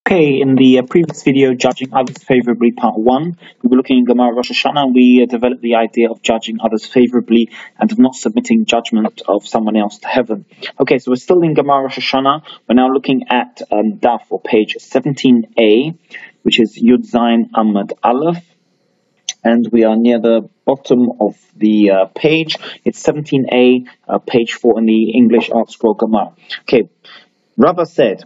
Okay, in the previous video, Judging Others Favorably, Part 1, we were looking at Gemara Rosh Hashanah, and we developed the idea of judging others favorably and of not submitting judgment of someone else to heaven. Okay, so we're still in Gemara Rosh Hashanah. We're now looking at Daf, or page 17a, which is Yud Zayin Amud Aleph, and we are near the bottom of the page. It's 17a, page 4 in the English Art Scroll Gemara. Okay, Rava said,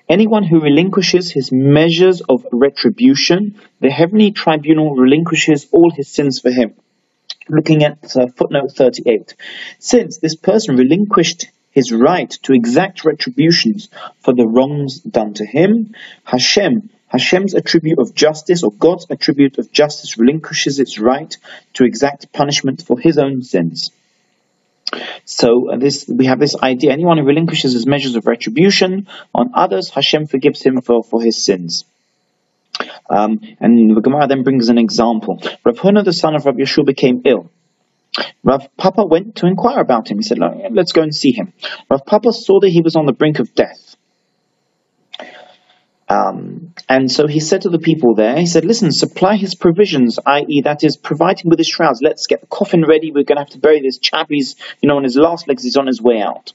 anyone who relinquishes his measures of retribution, the heavenly tribunal relinquishes all his sins for him. Looking at footnote 38. Since this person relinquished his right to exact retributions for the wrongs done to him, Hashem's attribute of justice, or God's attribute of justice, relinquishes its right to exact punishment for his own sins. So we have this idea: anyone who relinquishes his measures of retribution on others, Hashem forgives him for his sins. And the Gemara then brings an example. Rav Huna, the son of Rav Yeshua, became ill. Rav Papa went to inquire about him. He said, let's go and see him. Rav Papa saw that he was on the brink of death. And so he said to the people there, he said, listen, supply his provisions, i.e. that is, provide him with his shrouds. Let's get the coffin ready. We're going to have to bury this chap. He's, on his last legs. He's on his way out.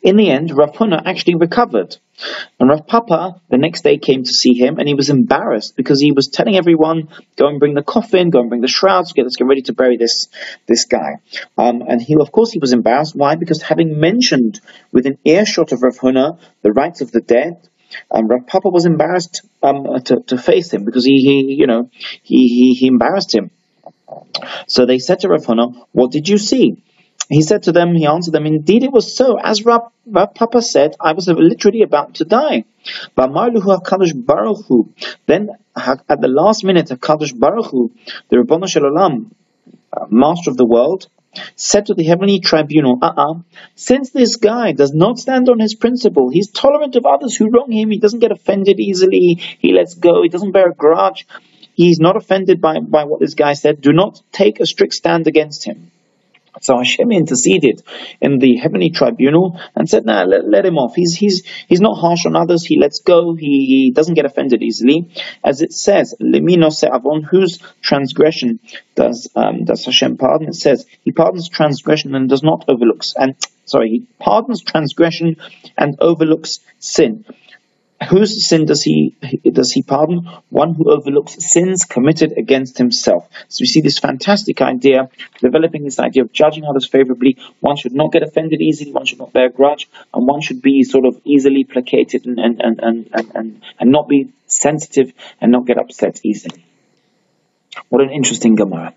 In the end, Rav Huna actually recovered. And Rav Papa the next day came to see him, and he was embarrassed because he was telling everyone, go and bring the coffin, go and bring the shrouds, let's get ready to bury this guy. And he was embarrassed. Why? Because having mentioned within earshot of Rav Huna the rights of the dead, Rav Papa was embarrassed to face him because he embarrassed him. So they said to Rav Huna, what did you see? He answered them, indeed it was so. As Rav Papa said, I was literally about to die. Then at the last minute, HaKadosh Baruch Hu, the Ribono Shel Olam, Master of the world, said to the heavenly tribunal, since this guy does not stand on his principle, he's tolerant of others who wrong him, he doesn't get offended easily, he lets go, he doesn't bear a grudge, he's not offended by what this guy said, do not take a strict stand against him. So Hashem interceded in the heavenly tribunal and said, let him off. He's not harsh on others. He lets go. He doesn't get offended easily. As it says, Lemino se'avon, whose transgression does Hashem pardon? It says, he pardons transgression and does not overlooks. He pardons transgression and overlooks sin. Whose sin does he pardon? One who overlooks sins committed against himself. So we see this fantastic idea, developing this idea of judging others favorably. One should not get offended easily, one should not bear a grudge, and one should be sort of easily placated and not be sensitive and not get upset easily. What an interesting Gemara.